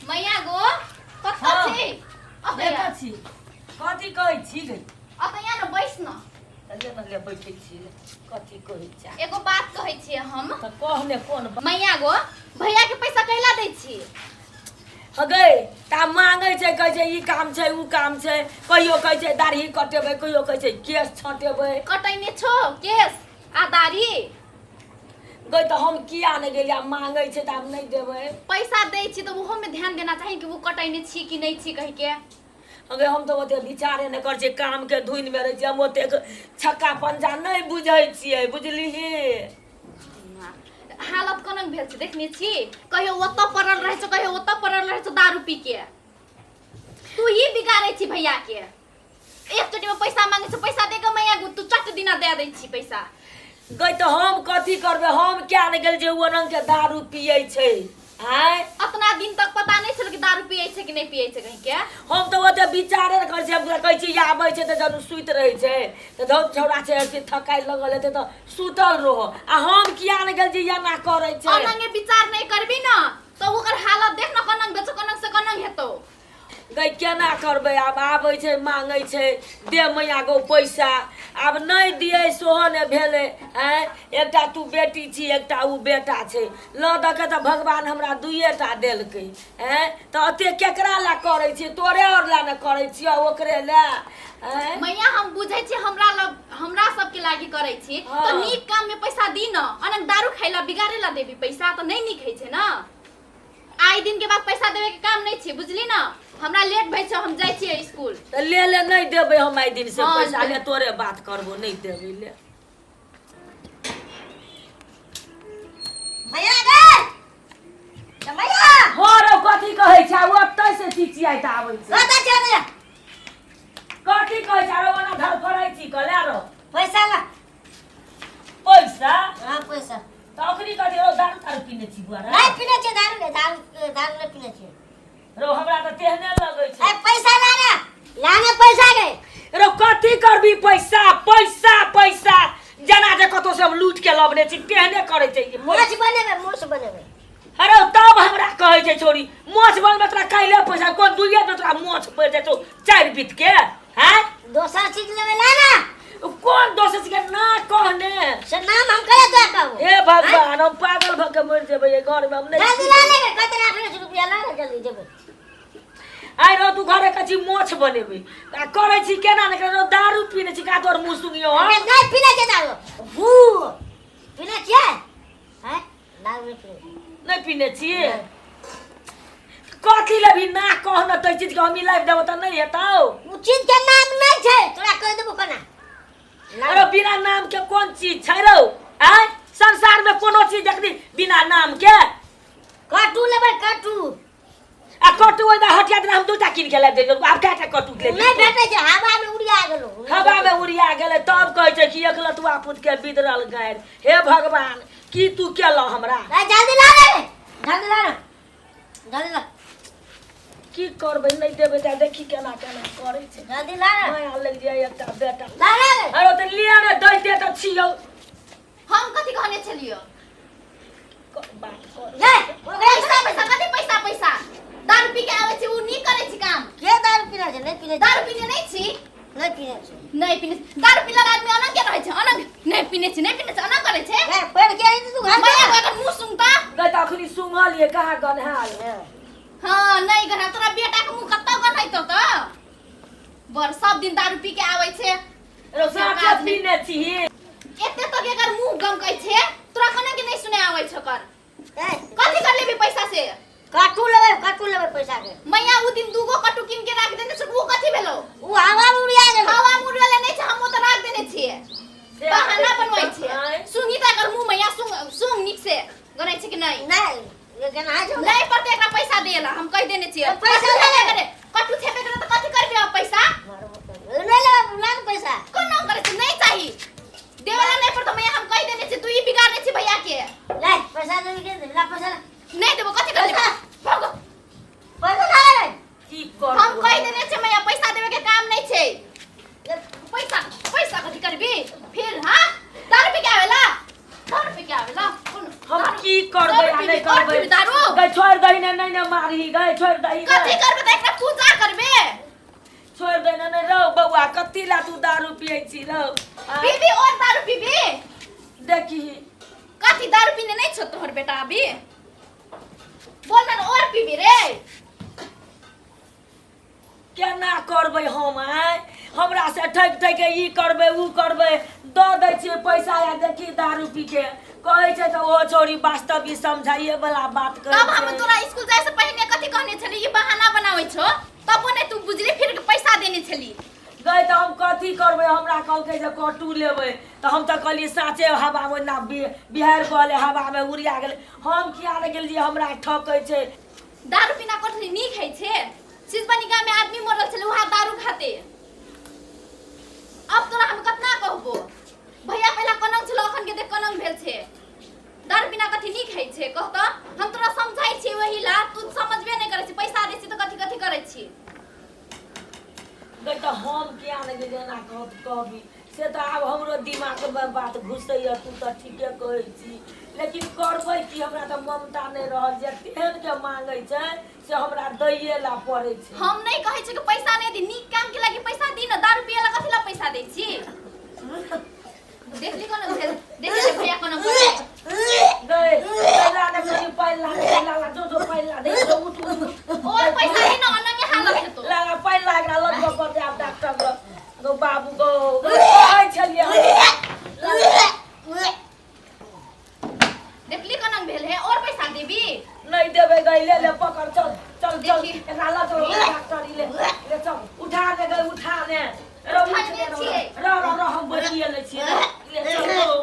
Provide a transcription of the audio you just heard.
मैया गो कत्ता छी देखा छी कथी कहै छी गे अतया न बैस न ले बैठे छी कथी कहै छी एगो बात कहै छी हम त कहने कोन मैया गो भैया के पैसा कैला दै छी गए ता मांगे छै कहै छै ई काम छै उ काम छै कहियो कहै छै दाढ़ी कटेबै कहियो कहै छै केश छटेबै कटैने छो केश आ दाढ़ी गई तो हम किया नहीं गेलिया मांगे छे त हम नहीं देबै पैसा दै छी तो ओहो में ध्यान देना चाहिए कि वो कटैने छी कि नहीं छी कह के अगे हम तो ओते विचारे नहीं कर छे काम के धुन में रह छे हम ओते छक्का पंजा नहीं बुझै छियै बुझलिही हालत कोन भेल छै देखने छी कहियो ओत पड़ल रहै छ कहियो ओत पड़ल रहै छ दारू पी के तू ही बिगाड़ै छी भैया के एक चोटी में पैसा मांगे छ पैसा दे के मैया तू चट दिना दे दै छी पैसा गई तो हम कथी करबे हम क्या नहीं गेल जे वो रंग के दारू पियै छै आय अपना दिन तक पता नहीं चल कि दारू पियै छै कि नहीं पियै छै कहीं के हम तो ओते विचारे कर छे कहै छी आबै छै त जनु सुइत रहै छै त धौ छौड़ा छै ऐसे थकाई लगल हेते त सुतल रहो आ हम किया नहीं गेल जे एना करै छै अनंगे विचार नहीं करबी न तो ओकर हालत देख न कनंग बेचो कनंग से कनंग हेतो गई केना करबै आब आबै छै मांगे छै दे मैया गो पैसा आब नहीं दिए सोहो ने भेले हैं एकटा तू बेटी छी एकटा उ बेटा छै ल द के त भगवान हमरा दुइएटा देलकै हैं त अते केकरा ला करै छी तोरे और ला न करै छी ओकरे ला मैया हम बुझै छी हमरा सब के लागी करै छी तो नीक काम में पैसा दी न अनंग दारू खाइला बिगाड़े ला देबी पैसा तो नहीं नीक है छै न आई दिन के बाद पैसा देवे के काम नहीं छी बुझली न हमरा लेट भई छ हम जाय छी स्कूल त ले नहीं देबै हम आई दिन से पैसा ले तोरे बात करबो नहीं देबै ले मैया गे मैया हो रे कथी कहै छै ओतै से चिचियाई त आबै छै कता छै मैया कथी कहै छै रे ओना धर फरै छी कले रो पैसा ला पैसा हां पैसा त अखनी कथी रो दारू पीने छी बुआ रे नहीं पीने छै दारू नहीं पीने छै रो हमरा त तेहने लगै छै ए पैसा लाना पैसा गे रो कथी करबी पैसा पैसा पैसा जना जे कतो से हम लूट के लबने छी तेहने करे छै मोछ बनेबे अरे तब हमरा कहै छै छोरी मोछ बनबे तोरा काइले पैसा कोन दुइए में तोरा मोछ पड़ जाइ तो 4 बीत के हैं दोसर चीज लेबे लाना कौन दोसर चीज के ना कहने से नाम हम करे तो कहू हे भगवान हम पागल भ के मर जेबै घर में हम नहीं जल्दी ला ले कते 800 रुपया ला जल्दी देबे आई रो तू घरे कछि मोछ बनेबे आ करे छी केना ने करे दारू पीने छी का तोर मुंह सुंगियो अबे नहीं पीने छै दारू भू पीने छै हैं दारू नहीं पीने छी कथी ले भी ना कहना त चीज के हम लाइव देबो त नहीं हेतौ उ चीज के नाम नहीं छै तोरा कह देबो कना अरे बिना नाम के कौन चीज छै रो आय संसार में कोनो चीज देखनी बिना नाम के कटू लेबे कटू आ कटू ओदा हटिया दिन हम दूटा किन के ला दे अब काटा कटू ले नहीं भेटै छै हवा में उड़िया गेलो हवा में उड़िया गेले तब कहै छै कि एकलतुआ पुत के बिदरल गायर हे भगवान की तू केला हमरा जल्दी ला ले जल्दी ला की करबै नहीं देबै त देखी केना केना करै छै जल्दी ला माया लग जाय एकटा बेटा ला ले अरे त लिया ने दैते त छियौ हम कथी कहने छलियो बात कर ले पैसा कथी पैसा दारू पी के आवे छी उ नी करे छी काम के दारू पीना छै नहीं पीने दारू पीने नहीं छी नहीं पीने छै नहीं पीने दारू पीला आदमी अनंग के रहै छै अनंग नहीं पीने छी अनंग करे छै ए पेड़ के आई तू घर मैया अगर मुंह सुंगता गई त अखनी सुंघलिए कहाँ गनहाल हां नहीं गना तोरा बेटा के मुंह कत्ता गनैतो त बर सब दिन दारू पी के आवे छै रो साथे पीने छी एते तक एकर मुंह गमकै छै तोरा कने के नहीं सुने आवे छ कर ए कथी कर लेबी पैसा से कटू लेबे पैसा के मैया उ दिन दूगो कटू किन के राख देने छ उ कथी भेलो उ हवा में उड़िया गेलो हवा में उड़ले नहीं छ हम त राख देने छिए बहाना बनवै छै सुंगी त कर मुंह मैया सुंग निक से गनै छै कि नहीं नहीं ये केना है जो नहीं पड़ते एकरा पैसा देला हम कह देने छिए पैसा ले करे कटू छेपे करे त कथी करबे अब पैसा ले ला पैसा कोन नाम करे छै नहीं चाही देवाला नहीं पड़तो मैया हम कह देने छी तू ही बिगाड़ने छी भैया के ले पैसा दे के ला पैसा नहीं देबो कथी कर देबो भागो पैसा ला ले की कर हम कह देने छी मैया पैसा देवे के काम नहीं छै पैसा कथी करबी फिर हां दारू पी के आवेला हम की करबै आ नहीं करबै दारू गई छोड़ छोड़ दही ने नहीं ने मारही गए छोड़ दही कथी करबे त एकरा पूजा करबे छोड़ दे ने रहो बउआ कत्ती ला तू दारू पियै छी रहो पीबी और दारू पीबी देखी कथी दारू पीने नहीं छो तोहर बेटा अभी बोल ना और पीबी रे केना करबै हम आय हमरा से ठक ठक ई करबै ऊ करबै द दै छियै पैसा या देखी दारू पी के कहै छै त ओ छोरी वास्तविक समझाइए वाला बात कर तब हम तोरा स्कूल जाय से पहले कथी कहने छली ई बहाना बनाबै छो तब ने तू बुझली फिर पैसा देने छली गई तो हम कथी करबै हमरा कहलकै जे कटू लेबै तो हम तो कहलिए साचे हवा में ना बिहार गले हवा में उड़िया गेलै हम किया ने गेलिए हमरा ठकै छै दारू पीना कथी नीक है छे सिसबनी गांव में आदमी मरल छले वहां दारू खाते अब तोरा हम कतना कहबो भैया पहला कनंग छलो अखन के देख कनंग भेल छे दारू पीना कथी नीक है छे कह त हम तोरा समझाई छी वही ला तू समझबे नहीं करे छी पैसा दै छी तो कथी कथी करे छी गई तो हम किया ने गेलिए ना कहबी से तो आब हमरो दिमाग में बात घुसैया तू तो ठीके कहै छी लेकिन करबै कि हमरा तो ममता नहीं रहल जे तेहन के मांगै छै से हमरा दैये ला पड़ै छै हम नहीं कहै छी कि पैसा नहीं दी नीक काम के लागि पैसा दी न दारू पिए ला कथी ला पैसा दै छी देख ली कोन भेल देख ले भैया कोन बोले गई पैला ने कहीं पैला जो पैला दे जो उठ और पैसा दी न अनंगे हालत है तो ला पैला एकरा लटक कर दे आप डॉक्टर गो बाबू गो कहै छलिए देख ली कोन भेल है और पैसा देबी नहीं देबे गई ले पकड़ चल चल चल देखी। एकरा ला चल डॉक्टर ले चल उठा ने गई उठा ने उठा ने छिए। रो हम बचिए ले छिए ले चल